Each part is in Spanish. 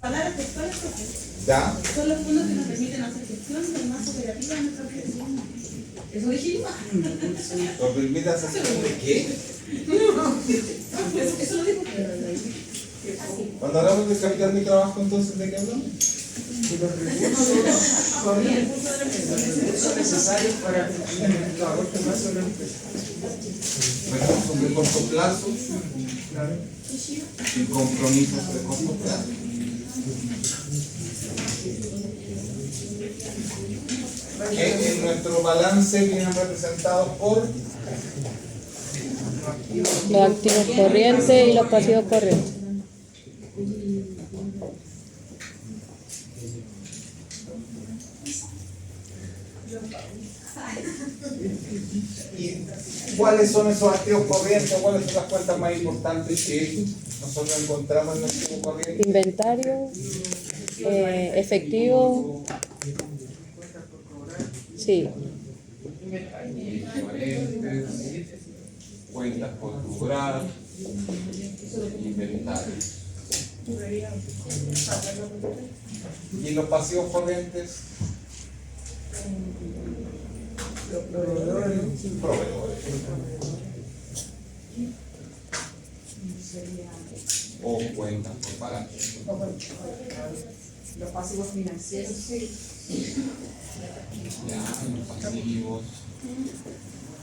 Palabras textuales, profe. ¿Ya? Son los fondos que nos permiten hacer gestión de más operativa en nuestra organización. Eso dijimos. ¿Nos permite hacer gestión de qué? Eso lo dijo. Cuando hablamos del capital de trabajo, entonces, ¿de qué hablamos? Los recursos necesarios para que el trabajador tenga sobre la empresa. Recursos de corto plazo y compromisos de corto plazo. Que en nuestro balance vienen representados por Los activos corrientes y los pasivos corrientes. ¿Y cuáles son esos activos corrientes? ¿Cuáles son las cuentas más importantes que nosotros encontramos en el activo corriente? Inventario, efectivo. Sí. Cuentas por cobrar, inventario. ¿Y los pasivos corrientes? Proveedores. O cuentas por pagar. Los pasivos financieros. Ya, los pasivos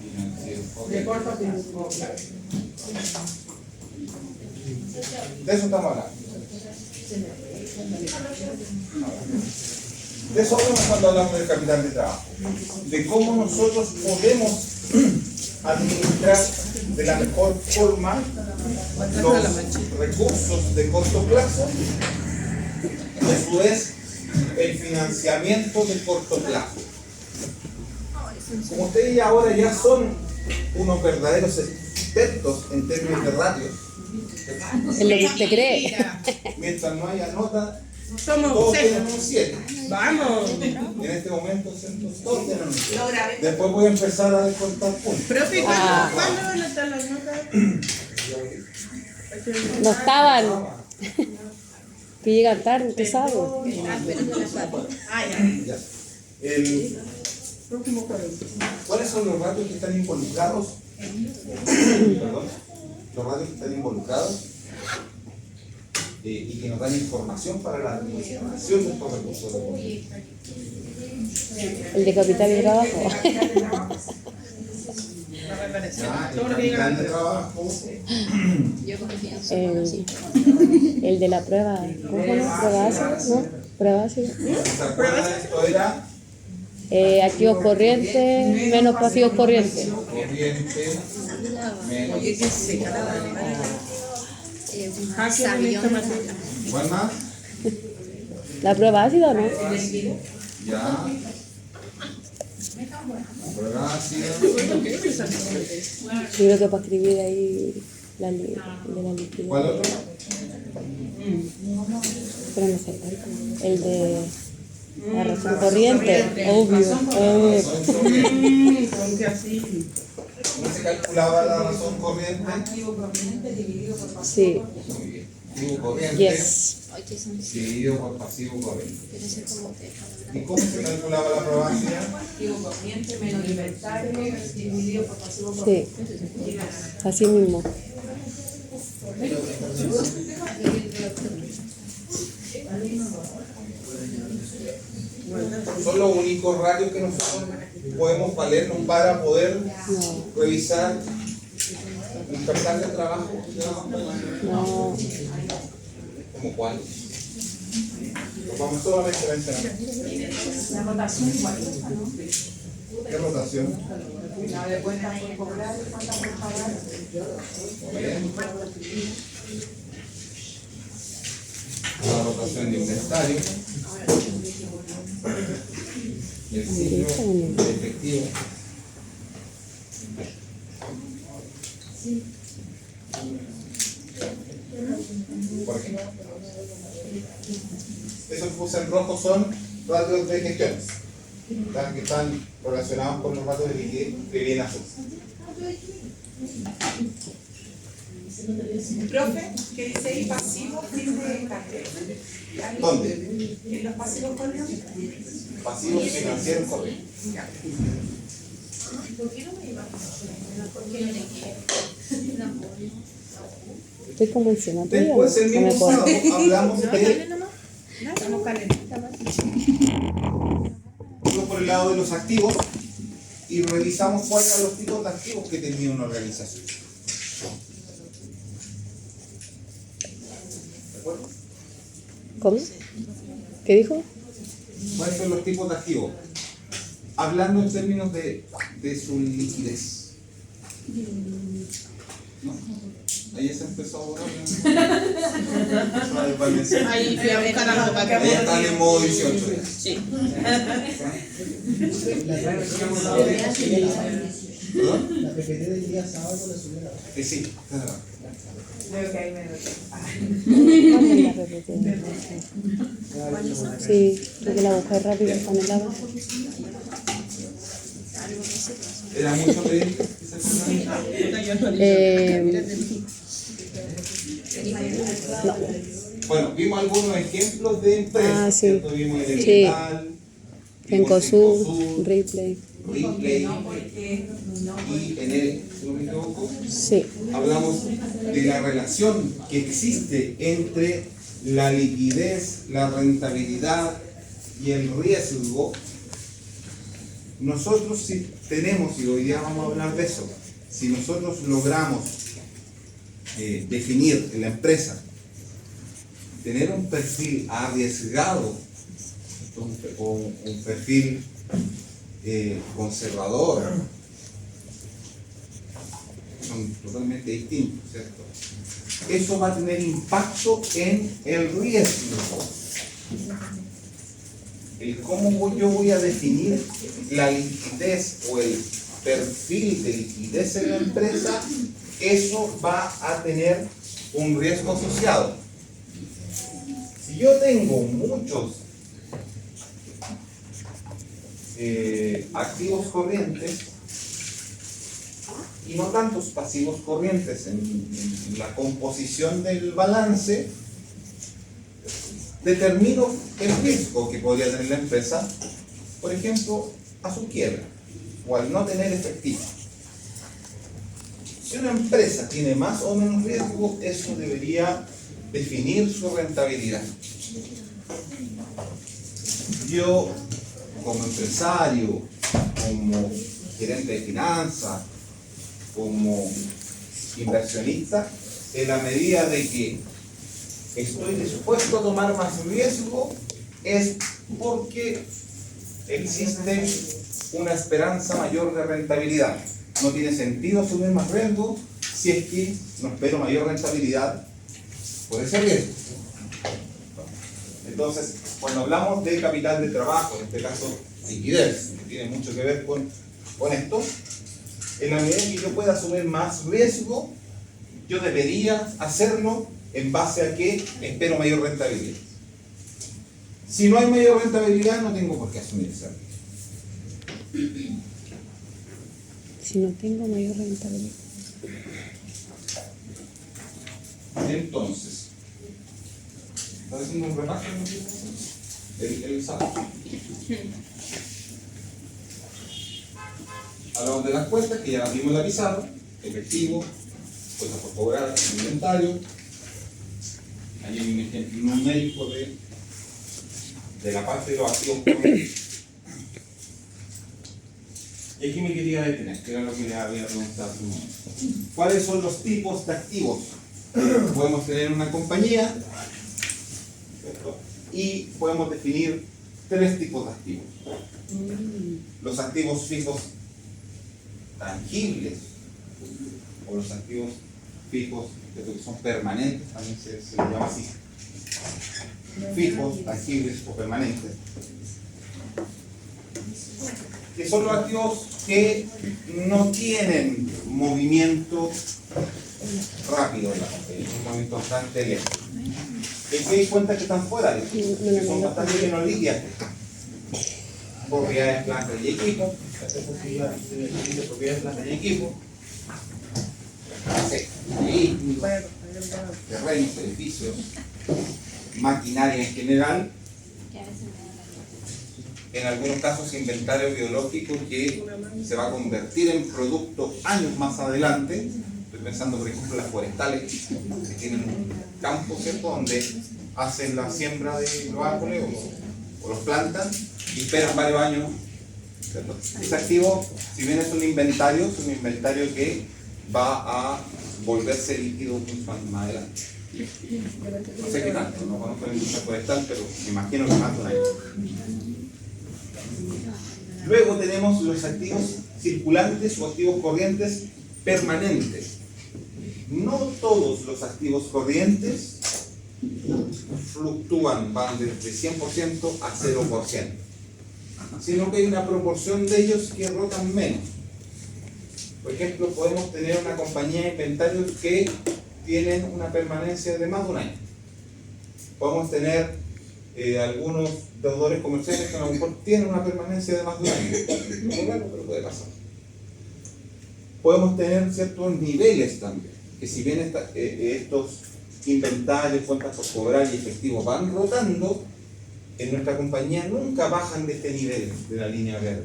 financieros. De corto plazo. De eso estamos hablando. De eso hablamos cuando hablamos del capital de trabajo. De cómo nosotros podemos administrar de la mejor forma los recursos de corto plazo y a su vez el financiamiento de corto plazo. Como ustedes ya ahora ya son unos verdaderos expertos en términos de ratios, Es lo que usted cree. mientras no haya nota, Somos todos seis. tienen un 7. Vamos. Y en este momento todos tienen un 7. Después voy a empezar a descontar puntos. Profe, Ah. ¿cuándo van a estar las notas? No estaban. Que llegan tarde, usted sabe. Ah, ya. Ya. Próximo jueves. ¿Cuáles son los ratios que están involucrados? Perdón. Los ratios que están involucrados y que nos dan información para la administración de estos recursos de recursos. El de capital y trabajo. Ya, el capital de trabajo, El de la prueba. ¿Cómo se llama? ¿Prueba ácida? ¿No? ¿Prueba ácida? ¿se acuerdan? Esto era Activos corrientes menos pasivos corrientes. corriente menos. ¿Cuál más? ¿La prueba ácida o no? Ya. Prueba ácida. Yo creo que para escribir ahí la de la liquidez. ¿Cuál otro? Pero no sé. El de la razón corriente. Obvio. ¿Cómo se calculaba la razón corriente? Sí. Muy bien. Activo corriente Yes. dividido por pasivo corriente. ¿Y cómo se calculaba la prueba ácida? Activo corriente menos inventario dividido por pasivo Sí. corriente. Así mismo. Son los únicos ratios que nosotros podemos valernos para poder revisar un capital de trabajo. No. ¿Como cuál? Los vamos solamente a mencionar. La rotación igual, ¿no? ¿Qué rotación? La de cuentas por cobrar y cuentas por pagar. Muy bien. La rotación de inventario. Y el ciclo de efectivo. Por ejemplo. Esos que puse en rojo son ratios de gestiones, ¿verdad? Que están relacionados con los ratios de liquidez que vienen a ser. Profe, que dice ahí pasivo, fin de cartera. ¿Dónde? En los pasivos corrientes. Pasivos financieros corrientes. Estoy como encima tuya, Después el no me mismo acuerdo. sábado hablamos de Estamos calentando. por el lado de los activos y revisamos cuáles eran los tipos de activos que tenía una organización. ¿De acuerdo? ¿Cómo? ¿Qué dijo? ¿Cuáles son los tipos de activos? Hablando en términos de su liquidez. ¿No? Ahí se empezó a borrar. Ahí fui a buscar algo para que Ahí están en modo 18. Sí. ¿Perdón? La PPT del día sábado la subieron. Sí, claro. Creo que ahí me ¿Cuál es la PPT? Sí, porque la busqué rápido, está en el lado. Era mucho pedir. No. Bueno, vimos algunos ejemplos de empresas. Ah, sí. ¿Cierto? Vimos el Sí. Elemental, Cencosud, Ripley. Ripley y en él, si no me equivoco, Sí. hablamos de la relación que existe entre la liquidez, la rentabilidad y el riesgo. Nosotros si tenemos, y hoy día vamos a hablar de eso, si nosotros logramos definir en la empresa, tener un perfil arriesgado, un perfil conservador, son totalmente distintos, ¿cierto? Eso va a tener impacto en el riesgo. El cómo yo voy a definir la liquidez o el perfil de liquidez en la empresa, eso va a tener un riesgo asociado. Si yo tengo muchos activos corrientes y no tantos pasivos corrientes en la composición del balance, determino el riesgo que podría tener la empresa, por ejemplo, a su quiebra o al no tener efectivo. Si una empresa tiene más o menos riesgo, eso debería definir su rentabilidad. Yo, como empresario, como gerente de finanzas, como inversionista, en la medida de que estoy dispuesto a tomar más riesgo, es porque existe una esperanza mayor de rentabilidad. No tiene sentido asumir más riesgo si es que no espero mayor rentabilidad por ese riesgo. Entonces, cuando hablamos de capital de trabajo, en este caso liquidez, que tiene mucho que ver con esto, en la medida que yo pueda asumir más riesgo, yo debería hacerlo en base a que espero mayor rentabilidad. Si no hay mayor rentabilidad, no tengo por qué asumir ese riesgo. Si no tengo mayor rentabilidad. Entonces, ¿estás haciendo un repaso? El sábado. Hablamos de las cuentas, que ya las vimos en la pizarra: efectivo, cuentas por cobrar, inventario. Hay un ejemplo numérico de la parte de los activos corrientes. Y aquí me quería detener, que era lo que les había preguntado hace un momento. ¿Cuáles son los tipos de activos? Podemos tener una compañía, ¿cierto? Y podemos definir tres tipos de activos. Los activos fijos tangibles, o los activos fijos que son permanentes, también se les llama así. Fijos, tangibles o permanentes. Que son los activos que no tienen movimiento rápido en la compañía, un movimiento bastante lento. ¿Y se dan cuenta que están fuera? Que son bastante menos líquidas. Propiedades, plantas y equipo. Propiedades, plantas y equipo. Vehículos, terrenos, edificios. maquinaria en general, en algunos casos inventario biológico que se va a convertir en producto años más adelante. Estoy pensando, por ejemplo, en las forestales que tienen un campo, ¿cierto?, donde hacen la siembra de los árboles o los plantan y esperan varios años, ¿cierto? Ese activo, si bien es un inventario que va a volverse líquido mucho más adelante. No sé qué tanto, no conozco la industria forestal, pero me imagino que más de un año. Luego tenemos los activos circulantes o activos corrientes permanentes. No todos los activos corrientes fluctúan, van desde 100% a 0%, sino que hay una proporción de ellos que rotan menos. Por ejemplo, podemos tener una compañía de inventarios que tienen una permanencia de más de un año. Podemos tener algunos deudores comerciales que a lo mejor tienen una permanencia de más de un año. Muy raro, pero puede pasar. Podemos tener ciertos niveles también, que si bien estos inventarios, cuentas por cobrar y efectivos van rotando, en nuestra compañía nunca bajan de este nivel de la línea verde.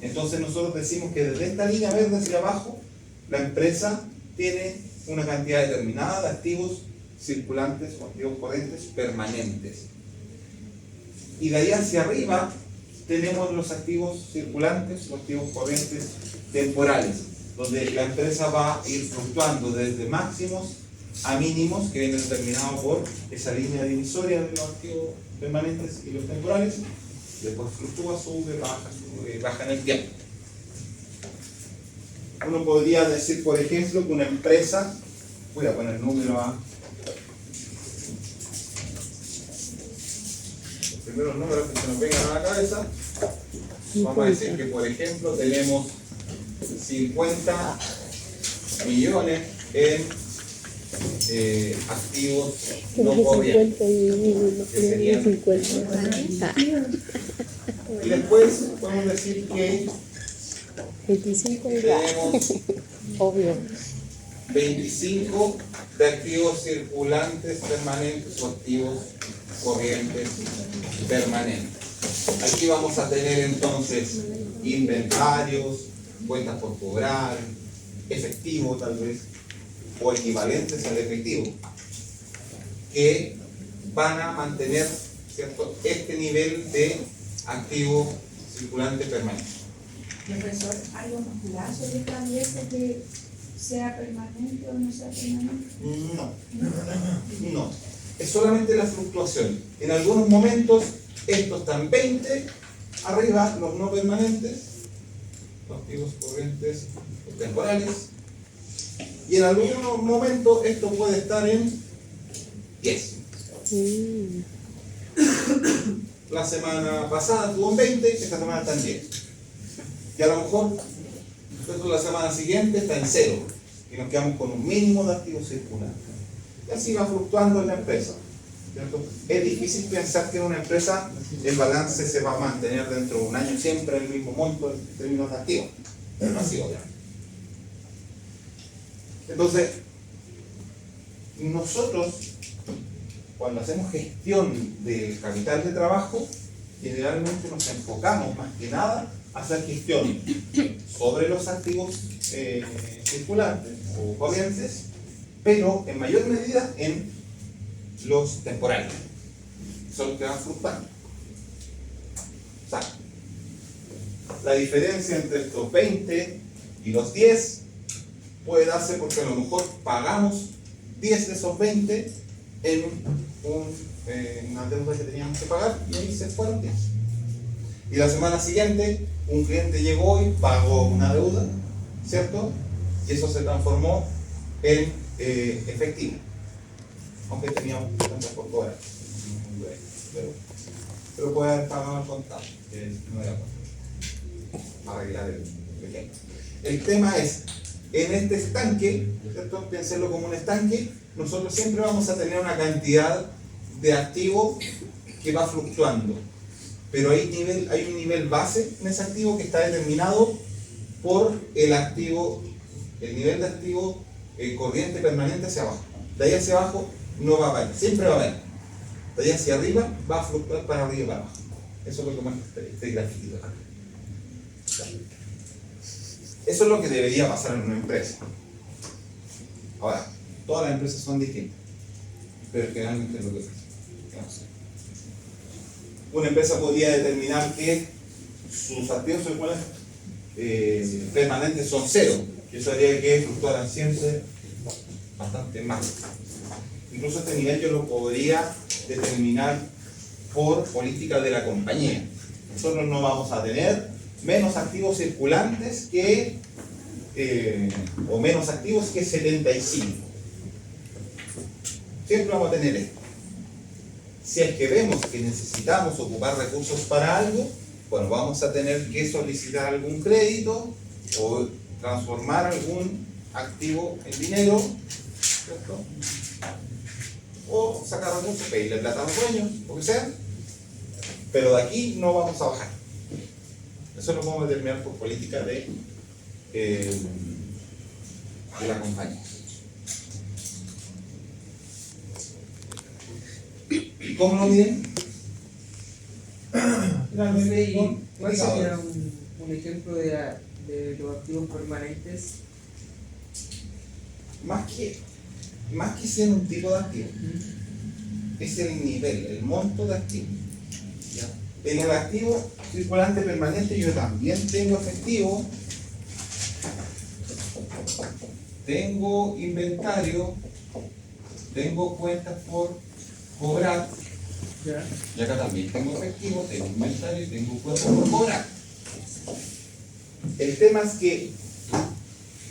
Entonces nosotros decimos que desde esta línea verde hacia abajo, la empresa tiene una cantidad determinada de activos circulantes o activos corrientes permanentes. Y de ahí hacia arriba tenemos los activos circulantes o activos corrientes temporales, donde la empresa va a ir fluctuando desde máximos a mínimos que vienen determinados por esa línea divisoria de los activos permanentes y los temporales. Después fluctúa, sube, baja en el tiempo. Uno podría decir, por ejemplo, que una empresa, voy a poner número a los primeros números que se nos vengan a la cabeza. Vamos a decir que, por ejemplo, tenemos 50 millones en activos no corrientes, que serían 50. Y después podemos decir que 25 tenemos obvio. 25 de activos circulantes permanentes o activos corrientes permanentes. Aquí vamos a tener entonces inventarios, cuentas por cobrar, efectivo tal vez, o equivalentes al efectivo, que van a mantener, ¿cierto?, este nivel de activo circulante permanente. Profesor, ¿hay unos plazos que establece que sea permanente o no sea permanente? No. Es solamente la fluctuación. En algunos momentos estos están 20 arriba, los no permanentes, los activos corrientes o temporales, y en algunos momentos esto puede estar en 10. La semana pasada estuvo en 20, esta semana está en 10. Y a lo mejor la semana siguiente está en 0 y nos quedamos con un mínimo de activos circulantes. Y así va fluctuando en la empresa, ¿cierto? Es difícil pensar que en una empresa el balance se va a mantener dentro de un año siempre el mismo monto en términos de activos. Es masivo, ¿ya? Entonces, nosotros, cuando hacemos gestión del capital de trabajo, generalmente nos enfocamos más que nada a hacer gestión sobre los activos circulantes o corrientes, pero en mayor medida en los temporales, son los que van fluctuando. O sea, la diferencia entre estos 20 y los 10 puede darse porque a lo mejor pagamos 10 de esos 20 en una deuda que teníamos que pagar y ahí se fueron 10. Y la semana siguiente un cliente llegó y pagó una deuda, ¿cierto? Y eso se transformó en efectivo, aunque teníamos cuentas por cobrar, pero puede haber pagado al contado, que no era para arreglar el ejemplo. El tema es, en este estanque, ¿cierto?, piénsenlo como un estanque, nosotros siempre vamos a tener una cantidad de activo que va fluctuando, pero hay un nivel base en ese activo que está determinado por el nivel de activo corriente permanente hacia abajo. De ahí hacia abajo no va a variar, siempre va a variar. De allá hacia arriba va a fluctuar para arriba y para abajo. Eso es lo que más este grafiquito acá. Eso es lo que debería pasar en una empresa. Ahora, todas las empresas son distintas, pero generalmente es lo que pasa. Una empresa podría determinar que sus activos permanentes son cero, y eso haría que fluctuaran siempre bastante más. Incluso este nivel yo lo podría determinar por política de la compañía. Nosotros no vamos a tener menos activos circulantes que o menos activos que 75. Siempre vamos a tener esto. Si es que vemos que necesitamos ocupar recursos para algo, bueno, vamos a tener que solicitar algún crédito o transformar algún activo en dinero, ¿cierto? O sacar recursos, pedirle plata a los dueños, lo que sea, pero de aquí no vamos a bajar. Eso lo podemos determinar por política de la compañía. ¿Y cómo lo miden? ¿Cuál sería un ejemplo de los activos permanentes? Más que ser un tipo de activo, es el nivel, el monto de activo. ¿Ya? En el activo circulante permanente yo también tengo efectivo, tengo inventario, tengo cuentas por cobrar, y acá también tengo efectivo, tengo inventario y tengo cuentas por cobrar. El tema es que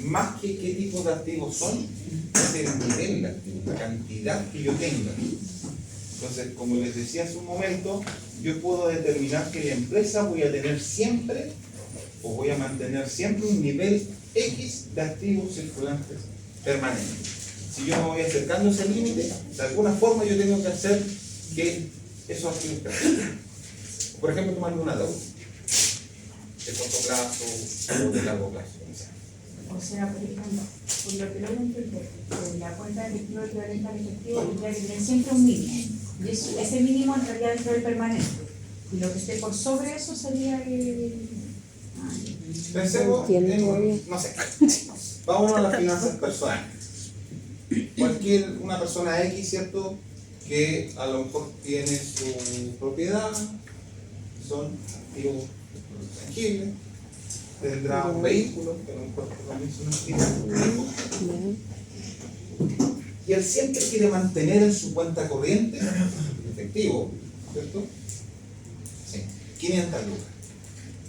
más que qué tipo de activos son, es el nivel de activos, la cantidad que yo tenga. Entonces, como les decía hace un momento, yo puedo determinar que la empresa voy a tener siempre, o voy a mantener siempre un nivel X de activos circulantes permanentes. Si yo me voy acercando a ese límite, de alguna forma yo tengo que hacer que esos activos crezcan. Por ejemplo, tomando una deuda de corto plazo o de largo plazo. O sea, por ejemplo, por lo que logro entender, la cuenta de efectivo equivalente al efectivo tendría que tener siempre un mínimo. Y ese mínimo entraría dentro del permanente. Y lo que esté por sobre eso sería el... Pensemos en, no sé, vamos a las finanzas personales. Una persona X, ¿cierto? Que a lo mejor tiene su propiedad, son activos tangibles, tendrá un vehículo, que a lo mejor también son activos. Y él siempre quiere mantener en su cuenta corriente, efectivo, ¿cierto? Sí, 500 lucas.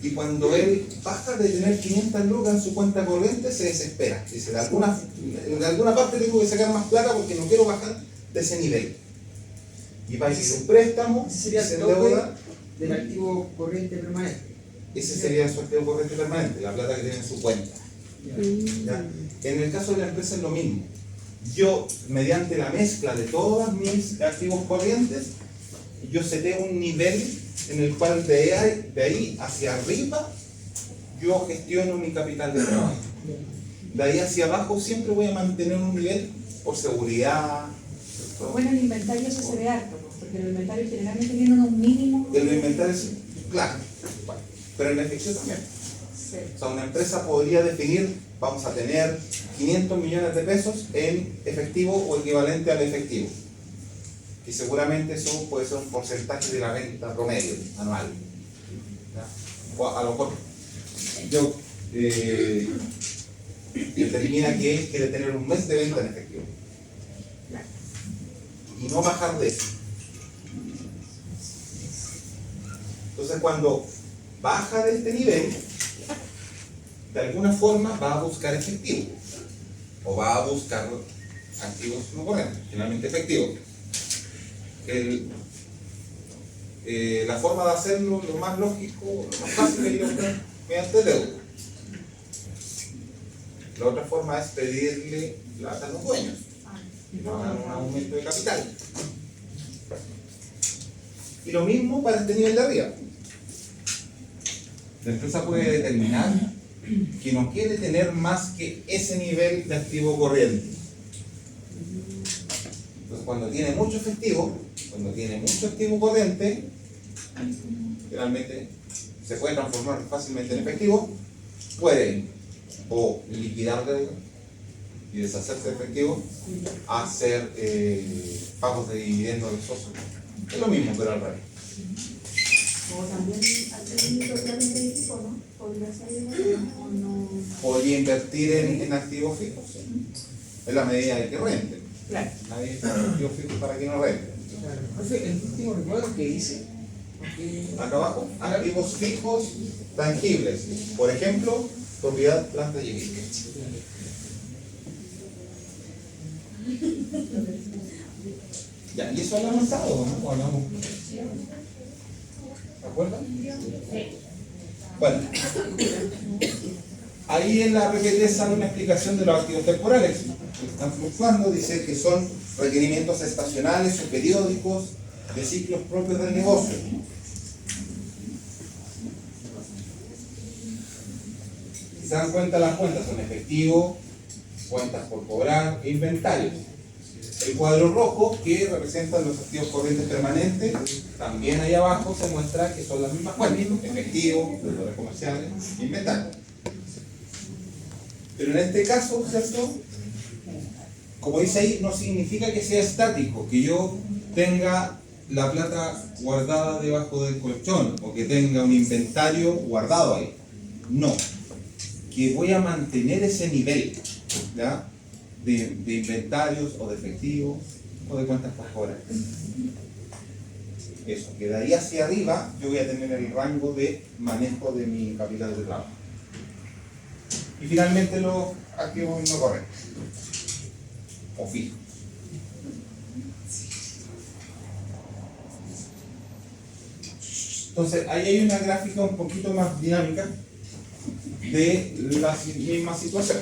Y cuando él baja de tener 500 lucas en su cuenta corriente, se desespera. Dice, de alguna parte tengo que sacar más plata porque no quiero bajar de ese nivel. Y va a ir un préstamo, Sería se el tope endeuda. del activo corriente permanente. Ese sería su activo corriente permanente, la plata que tiene en su cuenta. ¿Ya? En el caso de la empresa es lo mismo. Yo, mediante la mezcla de todos mis activos corrientes, yo seteo un nivel en el cual de ahí hacia arriba yo gestiono mi capital de trabajo. De ahí hacia abajo siempre voy a mantener un nivel por seguridad. Bueno, el inventario eso se ve harto, porque el inventario generalmente tiene un mínimo. El inventario es claro, pero en efectivo también. Sí. O sea, una empresa podría definir, vamos a tener 500 millones de pesos en efectivo o equivalente al efectivo. Y seguramente eso puede ser un porcentaje de la venta promedio anual. ¿Ya? O a lo mejor yo determina que él quiere tener un mes de venta en efectivo. Y no bajar de eso. Entonces cuando baja de este nivel, de alguna forma va a buscar efectivo. O va a buscar activos no corrientes, finalmente efectivos. La forma de hacerlo, lo más lógico, lo más fácil es ir a buscar mediante deuda. La otra forma es pedirle plata a los dueños y no hagan un aumento de capital. Y lo mismo para este nivel de arriba. La empresa puede determinar que no quiere tener más que ese nivel de activo corriente. Entonces, cuando tiene mucho efectivo, cuando tiene mucho activo corriente, generalmente se puede transformar fácilmente en efectivo, pueden o liquidar deuda y deshacerse de efectivo, hacer pagos de dividendos de socios. Es lo mismo, pero al revés. O también hacer propiedades de equipo, ¿no? Podría ser o no. Podría invertir en activos fijos, ¿sí? Es la medida de que rente. Claro. Nadie está en activos fijos para que no rente. Claro. Profe, el último recuerdo que hice, porque Acá abajo, activos fijos tangibles. Por ejemplo, propiedad, planta y equipo. Ya, y eso hablamos sábado, ¿no? ¿O hablamos? ¿De acuerdo? Bueno, ahí en la PPT sale una explicación de los activos temporales que están fluctuando. Dice que son requerimientos estacionales o periódicos de ciclos propios del negocio. Si se dan cuenta, las cuentas son efectivo, cuentas por cobrar e inventarios. El cuadro rojo, que representa los activos corrientes permanentes, también ahí abajo se muestra que son las mismas cuentas: efectivo, deudores comerciales, inventario. Pero en este caso, ¿cierto? Como dice ahí, no significa que sea estático, que yo tenga la plata guardada debajo del colchón o que tenga un inventario guardado ahí. No, que voy a mantener ese nivel, ¿ya? De inventarios o de efectivos o de cuentas por cobrar. Eso, que de ahí hacia arriba yo voy a tener el rango de manejo de mi capital de trabajo. Y finalmente los activos no corrientes o fijos. Entonces ahí hay una gráfica un poquito más dinámica de la misma situación.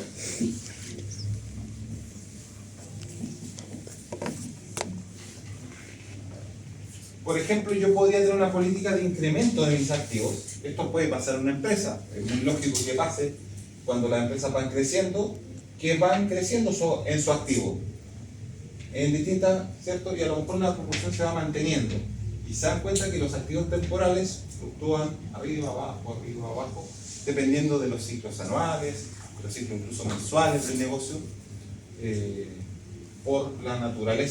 Por ejemplo, yo podría tener una política de incremento de mis activos. Esto puede pasar en una empresa. Es muy lógico que pase cuando las empresas van creciendo, que van creciendo en su activo. En distintas, ¿cierto? Y a lo mejor una proporción se va manteniendo. Y se dan cuenta que los activos temporales fluctúan arriba, abajo, dependiendo de los ciclos anuales, de los ciclos incluso mensuales del negocio, por la naturaleza